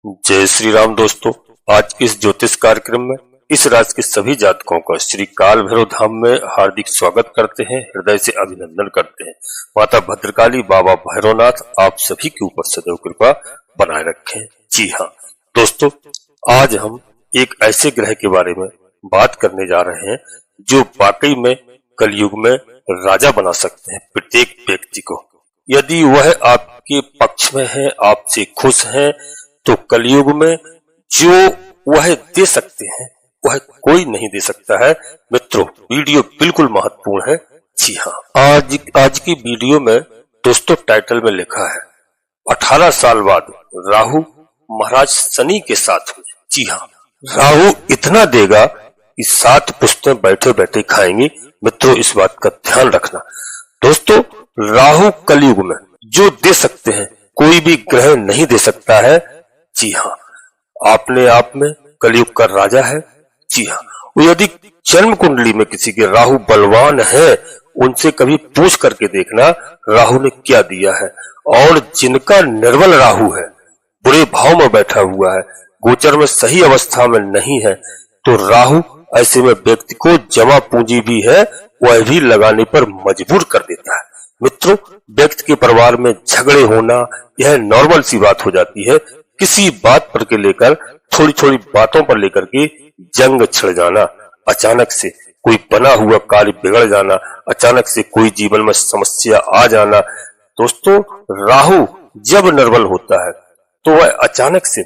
जय श्री राम दोस्तों। आज के इस ज्योतिष कार्यक्रम में इस राशि के सभी जातकों का श्री काल भैरव धाम में हार्दिक स्वागत करते हैं, हृदय से अभिनंदन करते हैं। माता भद्रकाली, बाबा भैरवनाथ आप सभी के ऊपर सदैव कृपा बनाए रखें। जी हाँ दोस्तों, आज हम एक ऐसे ग्रह के बारे में बात करने जा रहे हैं जो वाकई में कलयुग में राजा बना सकते हैं प्रत्येक व्यक्ति को। यदि वह आपके पक्ष में है, आपसे खुश है, तो कलयुग में जो वह दे सकते हैं वह कोई नहीं दे सकता है। मित्रों, वीडियो बिल्कुल महत्वपूर्ण है। जी हाँ, आज की वीडियो में दोस्तों टाइटल में लिखा है 18 साल बाद राहु महाराज शनि के साथ हुए। जी हाँ, राहु इतना देगा कि 7 पुश्तें बैठे बैठे खाएंगी। मित्रों, इस बात का ध्यान रखना। दोस्तों, राहु कलयुग में जो दे सकते हैं कोई भी ग्रह नहीं दे सकता है। जी हाँ, अपने आप में कलयुग का राजा है। जी हाँ, यदि जन्म कुंडली में किसी के राहु बलवान है, उनसे कभी पूछ करके देखना राहु ने क्या दिया है। और जिनका निर्बल राहु है, बुरे भाव में बैठा हुआ है, गोचर में सही अवस्था में नहीं है, तो राहु ऐसे में व्यक्ति को जमा पूंजी भी है वह भी लगाने पर मजबूर कर देता है। मित्रों, व्यक्ति के परिवार में झगड़े होना यह नॉर्मल सी बात हो जाती है। किसी बात पर के लेकर थोड़ी थोड़ी बातों पर लेकर के जंग छिड़ जाना, अचानक से कोई बना हुआ कार्य बिगड़ जाना, अचानक से कोई जीवन में समस्या आ जाना। दोस्तों, राहु जब निर्बल होता है तो वह अचानक से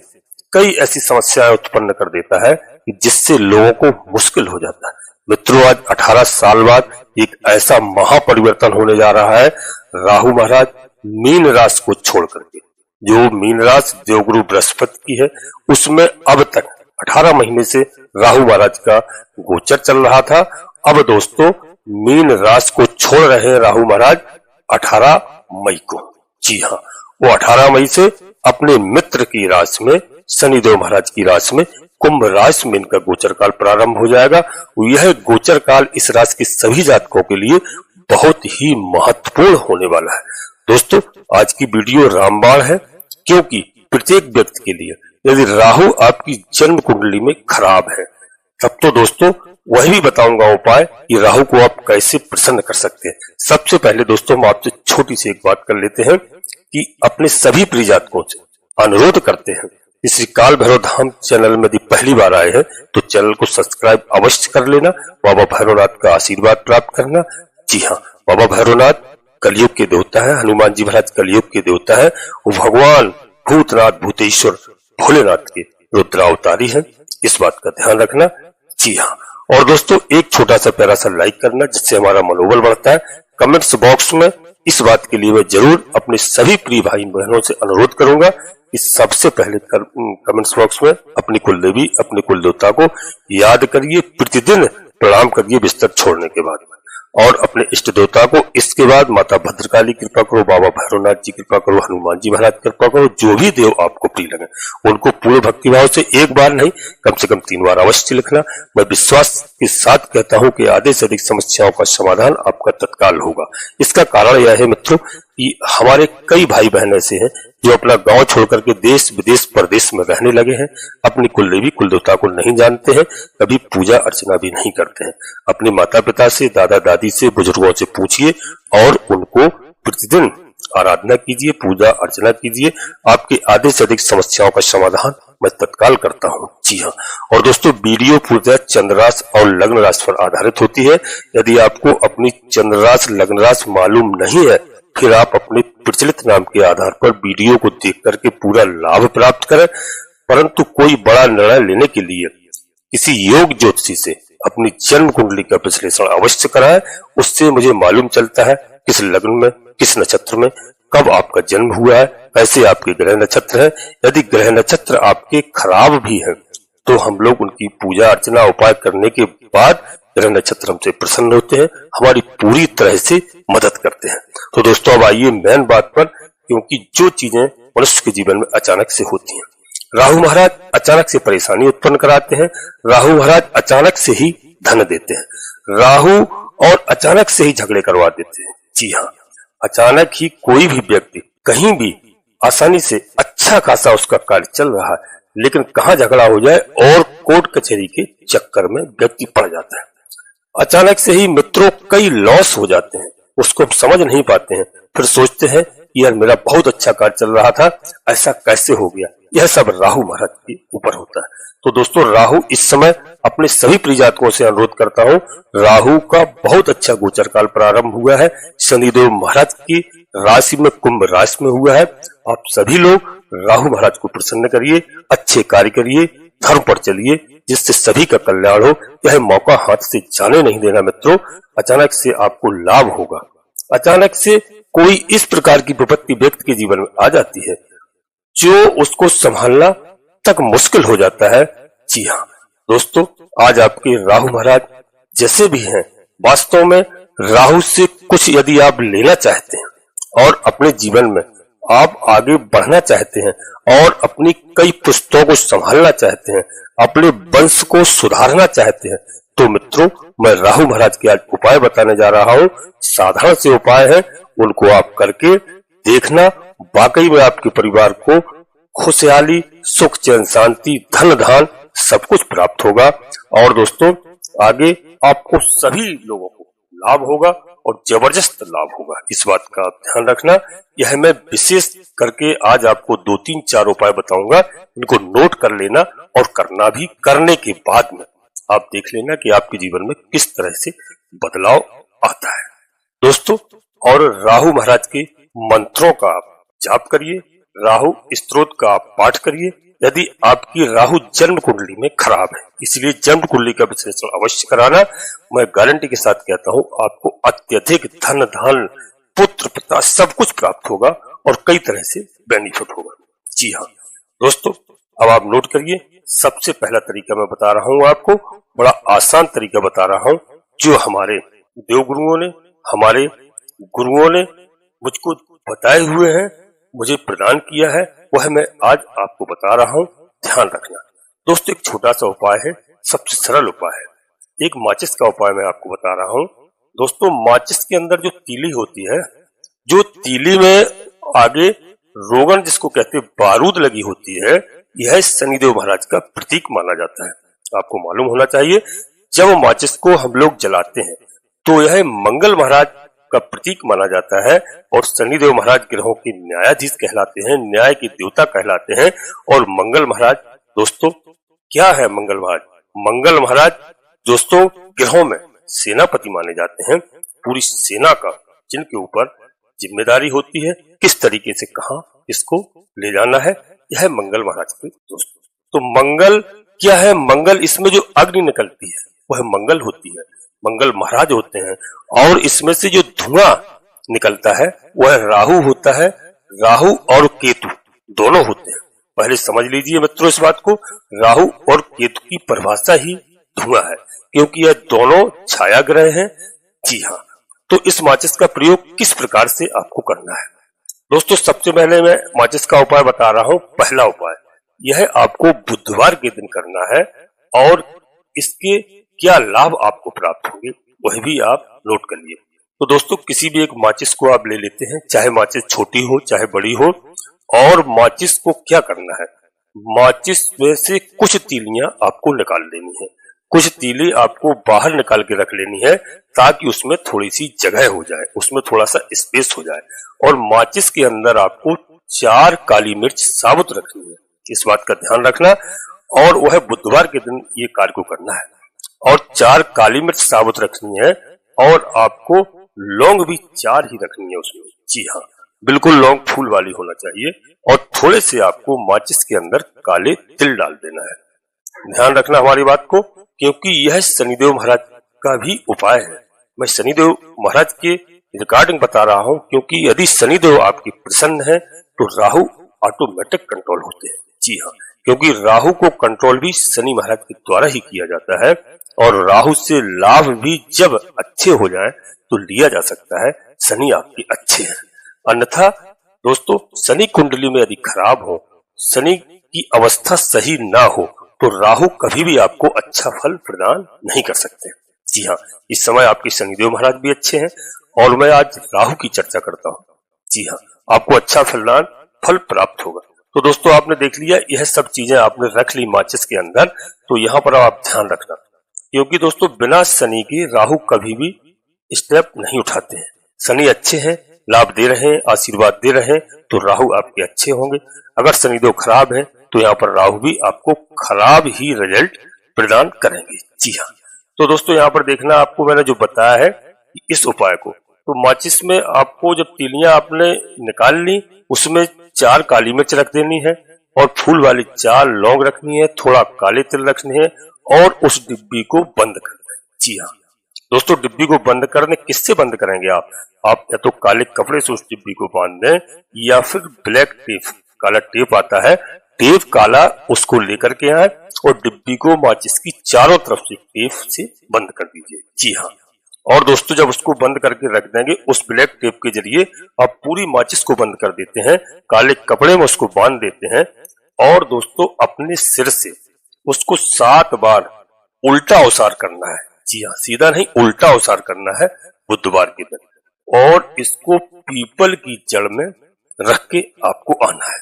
कई ऐसी समस्याएं उत्पन्न कर देता है कि जिससे लोगों को मुश्किल हो जाता है। मित्रों, आज 18 साल बाद एक ऐसा महापरिवर्तन होने जा रहा है। राहु महाराज मीन राशि को छोड़ करके, जो मीन राशि देवगुरु बृहस्पति की है, उसमें अब तक 18 महीने से राहु महाराज का गोचर चल रहा था। अब दोस्तों मीन राशि को छोड़ रहे हैं राहु महाराज 18 मई को। जी हाँ, वो 18 मई से अपने मित्र की राशि में, शनिदेव महाराज की राशि में, कुंभ राशि में इनका गोचर काल प्रारंभ हो जाएगा। यह गोचर काल इस राशि के सभी जातकों के लिए बहुत ही महत्वपूर्ण होने वाला है। दोस्तों, आज की वीडियो रामबाण है, क्योंकि प्रत्येक व्यक्ति के लिए यदि राहु आपकी जन्म कुंडली में खराब है, तब तो दोस्तों वही भी बताऊंगा उपाय कि राहु को आप कैसे प्रसन्न कर सकते हैं। सबसे पहले दोस्तों हम आपसे छोटी सी एक बात कर लेते हैं कि अपने सभी प्रिय जातकों से अनुरोध करते हैं, श्री काल भैरव धाम चैनल में यदि पहली बार आए हैं तो चैनल को सब्सक्राइब अवश्य कर लेना, बाबा भैरवनाथ का आशीर्वाद प्राप्त करना। जी हाँ, बाबा भैरवनाथ कलयुग के देवता है, हनुमान जी महाराज कलयुग के देवता है, वो भगवान भूतनाथ भूतेश्वर भोलेनाथ के रुद्रावतारी है। इस बात का ध्यान रखना। जी हाँ, और दोस्तों एक छोटा सा प्यारा सा लाइक करना, जिससे हमारा मनोबल बढ़ता है। कमेंट्स बॉक्स में इस बात के लिए मैं जरूर अपने सभी प्रिय भाई बहनों से अनुरोध करूंगा कि सबसे पहले कमेंट्स बॉक्स में अपनी कुल देवी, अपने कुल देवता को याद करिए, प्रतिदिन प्रणाम करिए बिस्तर छोड़ने के बाद, और अपने इष्ट देवता को। इसके बाद माता भद्रकाली कृपा करो, बाबा भैरवनाथ जी कृपा करो, हनुमान जी महाराज कृपा करो। जो भी देव आपको प्रिय लगे उनको पूरे भक्तिभाव से एक बार नहीं, कम से कम 3 बार अवश्य लिखना। मैं विश्वास के साथ कहता हूं कि आधे से अधिक समस्याओं का समाधान आपका तत्काल होगा। इसका कारण यह है मित्रों कि हमारे कई भाई बहन ऐसे हैं जो अपना गांव छोड़कर के देश विदेश परदेश में रहने लगे हैं, अपनी कुल देवी कुल देवता को नहीं जानते हैं, कभी पूजा अर्चना भी नहीं करते हैं। अपने माता पिता से, दादा दादी से, बुजुर्गों से पूछिए और उनको प्रतिदिन आराधना कीजिए, पूजा अर्चना कीजिए। आपके आधे से अधिक समस्याओं का समाधान मैं तत्काल करता हूँ। जी हाँ, और दोस्तों वीडियो पूर्णतः चंद्र राशि और लग्न राशि पर आधारित होती है। यदि आपको अपनी चंद्र राशि लग्न राशि मालूम नहीं है, फिर आप अपने प्रचलित नाम के आधार पर वीडियो को देख करके पूरा लाभ प्राप्त करें। परंतु कोई बड़ा निर्णय लेने के लिए किसी योग ज्योतिषी से अपनी जन्म कुंडली का विश्लेषण अवश्य कराएं। उससे मुझे मालूम चलता है किस लग्न में, किस नक्षत्र में, कब आपका जन्म हुआ है, कैसे आपके ग्रह नक्षत्र है। यदि ग्रह नक्षत्र आपके खराब भी हैं, तो हम लोग उनकी पूजा अर्चना उपाय करने के बाद ग्रह नक्षत्र हमसे प्रसन्न होते हैं, हमारी पूरी तरह से मदद करते हैं। तो दोस्तों अब आइए मेन बात पर, क्योंकि जो चीजें मनुष्य के जीवन में अचानक से होती हैं, राहु महाराज अचानक से परेशानी उत्पन्न कराते हैं, राहु महाराज अचानक से ही धन देते हैं, राहु और अचानक से ही झगड़े करवा देते हैं। जी हाँ, अचानक ही कोई भी व्यक्ति कहीं भी आसानी से अच्छा अच्छा खासा उसका कार्य चल रहा है, लेकिन कहाँ झगड़ा हो जाए और कोर्ट कचहरी के चक्कर में व्यक्ति पड़ जाता है। अचानक से ही मित्रों कई लॉस हो जाते हैं, उसको हम समझ नहीं पाते हैं, फिर सोचते हैं यार मेरा बहुत अच्छा कार्य चल रहा था, ऐसा कैसे हो गया। यह सब राहु महाराज के ऊपर होता है। तो दोस्तों राहु इस समय अपने सभी प्रियजातकों से अनुरोध करता हूँ, राहु का बहुत अच्छा गोचर काल प्रारंभ हुआ है। शनिदेव महाराज की राशि में कुंभ राशि में हुआ है। आप सभी लोग राहु महाराज को प्रसन्न करिए, अच्छे कार्य करिए, धर्म पर चलिए, जिससे सभी का कल्याण हो। यह मौका हाथ से जाने नहीं देना मित्रों। अचानक से आपको लाभ होगा। अचानक से कोई इस प्रकार की विपत्ति व्यक्ति के जीवन में आ जाती है जो उसको संभालना तक मुश्किल हो जाता है। जी हाँ दोस्तों, आज आपके राहु महाराज जैसे भी हैं, वास्तव में राहु से कुछ यदि आप लेना चाहते हैं और अपने जीवन में आप आगे बढ़ना चाहते हैं और अपनी कई पुस्तकों को संभालना चाहते हैं, अपने वंश को सुधारना चाहते हैं, तो मित्रों मैं राहु महाराज के आज उपाय बताने जा रहा हूँ। साधारण से उपाय है, उनको आप करके देखना, वाकई में आपके परिवार को खुशहाली, सुख, चैन, शांति, धन धान सब कुछ प्राप्त होगा। और दोस्तों आगे आपको सभी लोगों को लाभ होगा और जबरदस्त लाभ होगा, इस बात का आप ध्यान रखना। यह मैं विशेष करके आज आपको 2-3-4 उपाय बताऊंगा, इनको नोट कर लेना और करना भी। करने के बाद में आप देख लेना कि आपके जीवन में किस तरह से बदलाव आता है दोस्तों। और राहु महाराज के मंत्रों का आप जाप करिए, राहु स्तोत्र का आप पाठ करिए। यदि आपकी राहु जन्म कुंडली में खराब है, इसलिए जन्म कुंडली का विश्लेषण अवश्य कराना। मैं गारंटी के साथ कहता हूँ आपको अत्यधिक धन धान, पुत्र, पिता सब कुछ प्राप्त होगा और कई तरह से बेनिफिट होगा। जी हाँ दोस्तों, अब आप नोट करिए। सबसे पहला तरीका मैं बता रहा हूँ आपको, बड़ा आसान तरीका बता रहा हूँ, जो हमारे देव गुरुओं ने, हमारे गुरुओं ने मुझको बताए हुए हैं, मुझे प्रदान किया है, वह मैं आज आपको बता रहा हूँ। ध्यान रखना दोस्तों। एक छोटा सा उपाय है, सबसे सरल उपाय है। एक माचिस का उपाय मैं आपको बता रहा हूँ दोस्तों। माचिस के अंदर जो तीली होती है, जो तीली में आगे रोगन जिसको कहते हैं बारूद लगी होती है, यह शनिदेव महाराज का प्रतीक माना जाता है। आपको मालूम होना चाहिए, जब माचिस को हम लोग जलाते हैं तो यह मंगल महाराज का प्रतीक माना जाता है। और शनिदेव महाराज ग्रहों के न्यायाधीश कहलाते हैं, न्याय के देवता कहलाते हैं। और मंगल महाराज दोस्तों क्या है? मंगल महाराज, मंगल महाराज दोस्तों ग्रहों में सेनापति माने जाते हैं। पूरी सेना का जिनके ऊपर जिम्मेदारी होती है, किस तरीके से कहां इसको ले जाना है, यह मंगल महाराज के दोस्तों। तो मंगल क्या है? मंगल, इसमें जो अग्नि निकलती है वह मंगल होती है, मंगल महाराज होते हैं। और इसमें से जो धुआं निकलता है वह राहु होता है। राहु और केतु दोनों होते हैं। पहले समझ लीजिए मित्रों इस बात को, राहु और केतु की परिभाषा ही धुआं है, क्योंकि यह दोनों छाया ग्रह हैं। जी हाँ, तो इस माचिस का प्रयोग किस प्रकार से आपको करना है दोस्तों? सबसे पहले मैं माचिस का उपाय बता रहा हूँ। पहला उपाय यह आपको बुधवार के दिन करना है, और इसके क्या लाभ आपको प्राप्त होंगे वह भी आप नोट कर लिए। तो दोस्तों किसी भी एक माचिस को आप ले लेते हैं, चाहे माचिस छोटी हो चाहे बड़ी हो, और माचिस को क्या करना है, माचिस में से कुछ तीलियां आपको निकाल लेनी है, कुछ तीली आपको बाहर निकाल के रख लेनी है, ताकि उसमें थोड़ी सी जगह हो जाए, उसमें थोड़ा सा स्पेस हो जाए। और माचिस के अंदर आपको 4 काली मिर्च साबुत रखनी है, इस बात का ध्यान रखना। और वह बुधवार के दिन ये कार्य को करना है, और 4 काली मिर्च साबुत रखनी है, और आपको लौंग भी 4 ही रखनी है उसमें। जी हाँ, बिल्कुल लौंग फूल वाली होना चाहिए। और थोड़े से आपको माचिस के अंदर काले तिल डाल देना है। ध्यान रखना हमारी बात को, क्योंकि यह शनिदेव महाराज का भी उपाय है। मैं शनिदेव महाराज के रिगार्डिंग बता रहा हूँ, क्योंकि यदि शनिदेव आपकी प्रसन्न है तो राहु ऑटोमेटिक कंट्रोल होते हैं। जी हाँ, क्योंकि राहु को कंट्रोल भी शनि महाराज के द्वारा ही किया जाता है। और राहु से लाभ भी जब अच्छे हो जाए तो लिया जा सकता है। शनि आपके अच्छे हैं। अन्यथा दोस्तों शनि कुंडली में यदि खराब हो, शनि की अवस्था सही ना हो, तो राहु कभी भी आपको अच्छा फल प्रदान नहीं कर सकते। जी हाँ, इस समय आपके शनिदेव महाराज भी अच्छे हैं, और मैं आज राहु की चर्चा करता हूँ। जी हाँ, आपको अच्छा फल प्राप्त होगा। तो दोस्तों आपने देख लिया, यह सब चीजें आपने रख ली माचिस के अंदर। तो यहाँ पर आप ध्यान रखना, क्योंकि दोस्तों बिना शनि के राहु कभी भी स्टेप नहीं उठाते हैं। शनि अच्छे हैं, लाभ दे रहे हैं, आशीर्वाद दे रहे हैं, तो राहु आपके अच्छे होंगे। अगर शनिदेव खराब है तो यहाँ पर राहु भी आपको खराब ही रिजल्ट प्रदान करेंगे। जी हाँ, तो दोस्तों यहाँ पर देखना, आपको मैंने जो बताया है इस उपाय को, तो माचिस में आपको जब तीलियां आपने निकाल ली, उसमें 4 काली मिर्च रख देनी है और फूल वाली 4 लौंग रखनी है, थोड़ा काले तिल रखने हैं और उस डिब्बी को बंद करना है। जी हाँ दोस्तों, डिब्बी को बंद करने किससे बंद करेंगे आप या तो काले कपड़े से उस डिब्बी को बांध दें, या फिर ब्लैक टेप, काला टेप आता है, टेप काला, उसको लेकर के आए और डिब्बी को माचिस की चारों तरफ से टेप से बंद कर दीजिए। जी हाँ, और दोस्तों जब उसको बंद करके रख देंगे, उस ब्लैक टेप के जरिए आप पूरी माचिस को बंद कर देते हैं, काले कपड़े में उसको बांध देते हैं और दोस्तों अपने सिर से उसको 7 बार उल्टा ओसार करना है। जी हाँ, सीधा नहीं, उल्टा ओसार करना है बुधवार के दिन, और इसको पीपल की जड़ में रख के आपको आना है।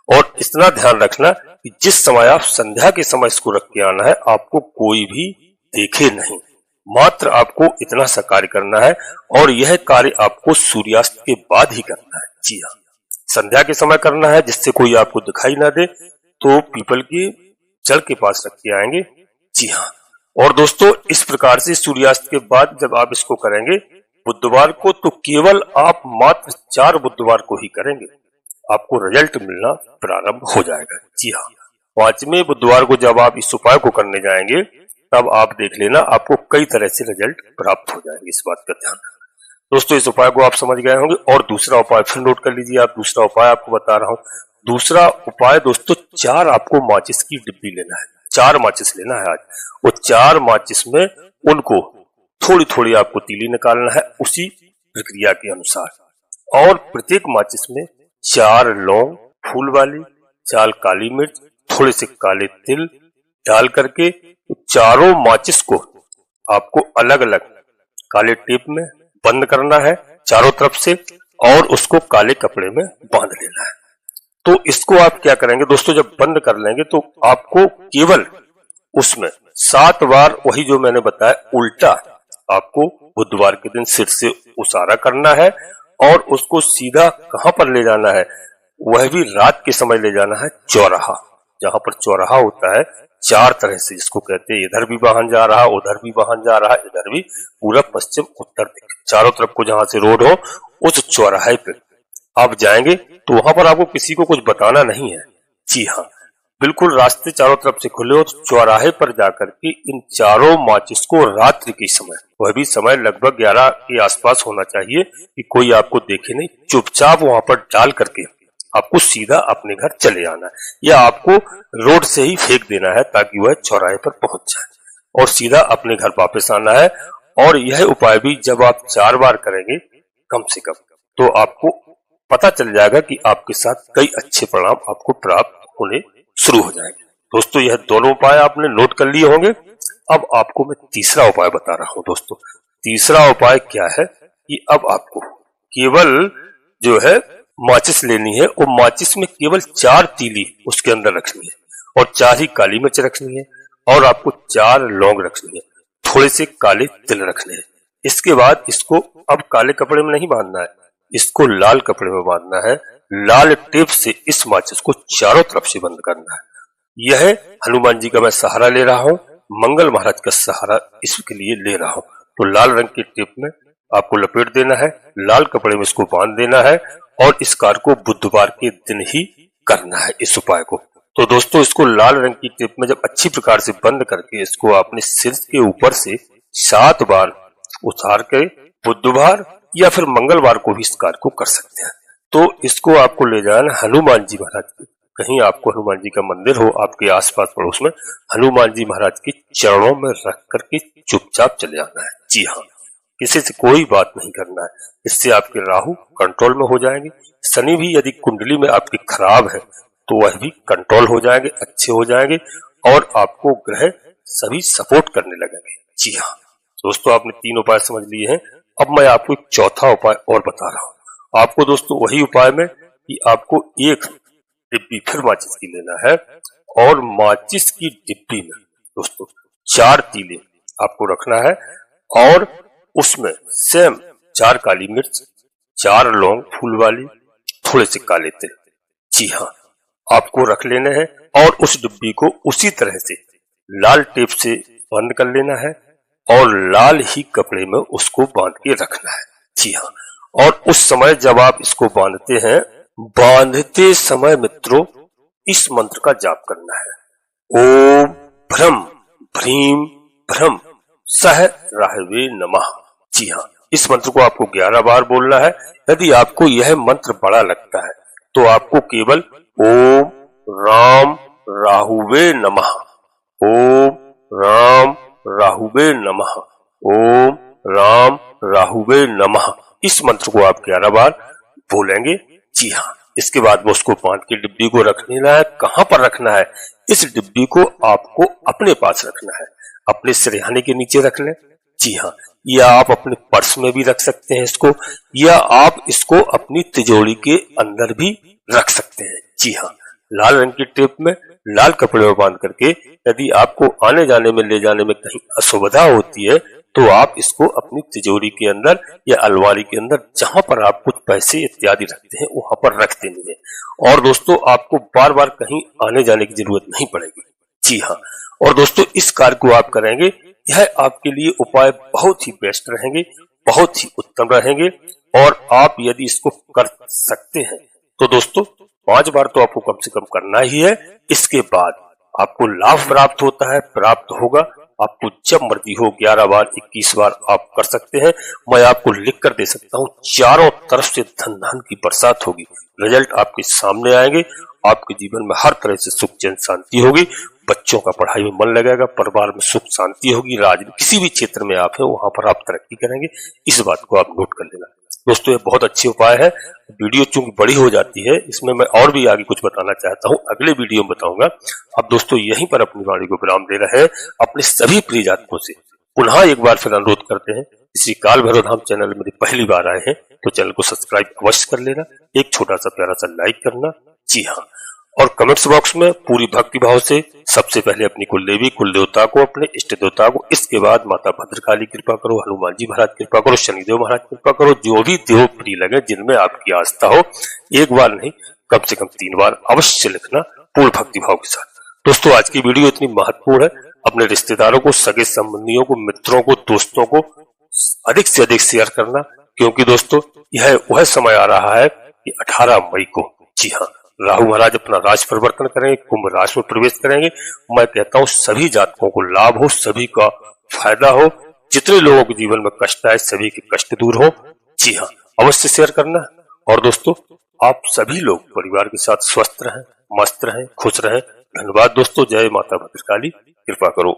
और इतना ध्यान रखना कि जिस समय आप संध्या के समय इसको रख के आना है, आपको कोई भी देखे नहीं, मात्र आपको इतना सा कार्य करना है, और यह कार्य आपको सूर्यास्त के बाद ही करना है। जी हाँ, संध्या के समय करना है जिससे कोई आपको दिखाई ना दे, तो पीपल के जड़ के पास रख के आएंगे। जी हाँ, और दोस्तों इस प्रकार से सूर्यास्त के बाद जब आप इसको करेंगे बुधवार को, तो केवल आप मात्र 4 बुधवार को ही करेंगे, आपको रिजल्ट मिलना प्रारंभ हो जाएगा। जी हाँ, 5वें बुधवार को जब आप इस उपाय को करने जाएंगे, तब आप देख लेना आपको कई तरह से रिजल्ट प्राप्त हो जाएंगे। इस बात का ध्यान रखना। दोस्तों इस उपाय को आप समझ गए होंगे, और दूसरा उपाय फिर नोट कर लीजिए आप। दूसरा उपाय आपको बता रहा हूँ। दूसरा उपाय दोस्तों, 4 आपको माचिस की डिब्बी लेना है, 4 माचिस लेना है आज। वो 4 माचिस में उनको थोड़ी थोड़ी आपको तीली निकालना है उसी प्रक्रिया के अनुसार, और प्रत्येक माचिस में 4 लौंग फूल वाली, 4 काली मिर्च, थोड़े से काले तिल डाल करके चारों माचिस को आपको अलग अलग काले टेप में बंद करना है चारों तरफ से, और उसको काले कपड़े में बांध लेना है। तो इसको आप क्या करेंगे दोस्तों, जब बंद कर लेंगे तो आपको केवल उसमें 7 बार वही जो मैंने बताया उल्टा आपको बुधवार के दिन सिर से उसारा करना है, और उसको सीधा कहां पर ले जाना है, वह भी रात के समय ले जाना है चौराहा। जहां पर चौराहा होता है 4 तरह से, जिसको कहते हैं इधर भी वाहन जा रहा, उधर भी वाहन जा रहा, इधर भी, पूरब पश्चिम उत्तर दिक्, चारों तरफ को जहां से रोड हो, उस चौराहे पे आप जाएंगे तो वहां पर आपको किसी को कुछ बताना नहीं है। जी हाँ, बिल्कुल रास्ते चारों तरफ से खुले हो, तो चौराहे पर जाकर के इन चारों माचिस को रात्रि के समय, वह भी समय लगभग 11 के आसपास होना चाहिए कि कोई आपको देखे नहीं, चुपचाप वहां पर डाल करके आपको सीधा अपने घर चले आना है, या आपको रोड से ही फेंक देना है ताकि वह चौराहे पर पहुंच जाए, और सीधा अपने घर वापस आना है। और यह उपाय भी जब आप 4 बार करेंगे कम से कम, तो आपको पता चल जाएगा कि आपके साथ कई अच्छे परिणाम आपको प्राप्त होने शुरू हो जाएंगे। दोस्तों यह दोनों उपाय आपने नोट कर लिए होंगे। अब आपको मैं तीसरा उपाय बता रहा हूं। दोस्तों तीसरा उपाय क्या है कि अब आपको केवल जो है माचिस लेनी है, और माचिस में केवल 4 तीली उसके अंदर रखनी है, और 4 ही काली मिर्च रखनी है, और आपको 4 लौंग रखनी है, थोड़े से काले तिल रखने हैं। इसके बाद इसको अब काले कपड़े में नहीं बांधना है, इसको लाल कपड़े में बांधना है। लाल टेप से इस माचिस को चारों तरफ से बंद करना है। यह हनुमान जी का मैं सहारा ले रहा हूं, मंगल महाराज का सहारा इसके लिए ले रहा हूं। तो लाल रंग की टेप में आपको लपेट देना है, लाल कपड़े में इसको बांध देना है, और इस कार्य को बुधवार के दिन ही करना है इस उपाय को। तो दोस्तों इसको लाल रंग की टेप में जब अच्छी प्रकार से बंद करके इसको अपने सिर के ऊपर से 7 बार उतार के बुधवार या फिर मंगलवार को भी इस कार्य को कर सकते हैं। तो इसको आपको ले जाना हनुमान जी महाराज के, कहीं आपको हनुमान जी का मंदिर हो आपके आसपास पड़ोस में, हनुमान जी महाराज के चरणों में रख करके चुपचाप चले आना है। जी हाँ, किसी से कोई बात नहीं करना है। इससे आपके राहु कंट्रोल में हो जाएंगे। शनि भी यदि कुंडली में आपकी खराब है तो वह भी कंट्रोल हो जाएंगे, अच्छे हो जाएंगे, और आपको ग्रह सभी सपोर्ट करने लगेंगे। जी हाँ दोस्तों, आपने 3 उपाय समझ लिए हैं। अब मैं आपको एक चौथा उपाय और बता रहा हूँ। आपको दोस्तों वही उपाय में कि आपको एक डिब्बी फिर माचिस की लेना है और माचिस की डिब्बी में दोस्तों 4 तीले आपको रखना है और उसमें सेम 4 काली मिर्च, 4 लौंग फूल वाली, थोड़े से काले तिल, जी हाँ, आपको रख लेने हैं और उस डिब्बी को उसी तरह से लाल टेप से बंद कर लेना है और लाल ही कपड़े में उसको बांध के रखना है, जी हाँ। और उस समय जब आप इसको बांधते हैं, बांधते समय मित्रों इस मंत्र का जाप करना है। ओम भ्रम भ्रीम भ्रम सह राहवे नमः, जी हाँ, इस मंत्र को आपको 11 बार बोलना है। यदि आपको यह मंत्र बड़ा लगता है तो आपको केवल ओम राम राहुवे नमः, ओम राम राहुवे नमः, ओम राम राहुवे नमः, इस मंत्र को आप 11 बार बोलेंगे, जी हाँ। इसके बाद वो उसको बांध के डिब्बी को रख लेना है। कहाँ पर रखना है? इस डिब्बी को आपको अपने पास रखना है, अपने सिरहाने के नीचे रख लें, जी हाँ, या आप अपने पर्स में भी रख सकते हैं इसको, या आप इसको अपनी तिजोरी के अंदर भी रख सकते हैं, जी हाँ। लाल रंग की टेप में लाल कपड़े में बांध करके यदि आपको आने जाने में ले जाने में कहीं असुविधा होती है तो आप इसको अपनी तिजोरी के अंदर या अलमारी के अंदर जहां पर आप कुछ पैसे इत्यादि रखते हैं वहां पर रख देनी है और दोस्तों आपको बार बार कहीं आने जाने की जरूरत नहीं पड़ेगी, जी हाँ। और दोस्तों इस कार्य को आप करेंगे, यह आपके लिए उपाय बहुत ही बेस्ट रहेंगे, बहुत ही उत्तम रहेंगे और आप यदि इसको कर सकते हैं तो दोस्तों 5 बार तो आपको कम से कम करना ही है। इसके बाद आपको लाभ प्राप्त होता है, प्राप्त होगा, आपको जब मर्जी हो 11 बार 21 बार आप कर सकते हैं। मैं आपको लिख कर दे सकता हूँ, चारों तरफ से धन धान की बरसात होगी, रिजल्ट आपके सामने आएंगे, आपके जीवन में हर तरह से सुख चैन शांति होगी, बच्चों का पढ़ाई में मन लगेगा, परिवार में सुख शांति होगी, राज में किसी भी क्षेत्र में आप हैं वहां पर आप तरक्की करेंगे, इस बात को आप नोट कर लेना दोस्तों। ये बहुत अच्छे उपाय है। वीडियो चूंकि बड़ी हो जाती है, इसमें मैं और भी आगे कुछ बताना चाहता हूँ, अगले वीडियो में बताऊंगा। अब दोस्तों यहीं पर अपनी वाणी को विराम दे रहे हैं। अपने सभी प्रिय जातकों से पुनः एक बार फिर अनुरोध करते हैं, श्री काल भैरव धाम चैनल में पहली बार आए हैं तो चैनल को सब्सक्राइब अवश्य कर लेना, एक छोटा सा प्यारा सा लाइक करना, जी हाँ। और कमेंट्स बॉक्स में पूरी भक्ति भाव से सबसे पहले अपनी कुल देवी कुल देवता को, अपने इष्ट देवता को, इसके बाद माता भद्रकाली कृपा करो, हनुमान जी महाराज कृपा करो, शनिदेव महाराज कृपा करो, जो भी देव प्रिय लगे जिनमें आपकी आस्था हो, एक बार नहीं कम से कम 3 बार अवश्य लिखना पूर्ण भक्ति भाव के साथ। दोस्तों आज की वीडियो इतनी महत्वपूर्ण है, अपने रिश्तेदारों को, सगे संबंधियों को, मित्रों को, दोस्तों को अधिक से अधिक शेयर करना, क्योंकि दोस्तों यह वह समय आ रहा है कि 18 मई को, जी हाँ, राहु महाराज अपना राज परिवर्तन करेंगे, कुंभ राशि में प्रवेश करेंगे। मैं कहता हूँ सभी जातकों को लाभ हो, सभी का फायदा हो, जितने लोगों के जीवन में कष्ट आए सभी के कष्ट दूर हो, जी हाँ, अवश्य शेयर करना। और दोस्तों आप सभी लोग परिवार के साथ स्वस्थ रहें, मस्त रहें, खुश रहें। धन्यवाद दोस्तों। जय माता भद्रकाली, कृपा करो।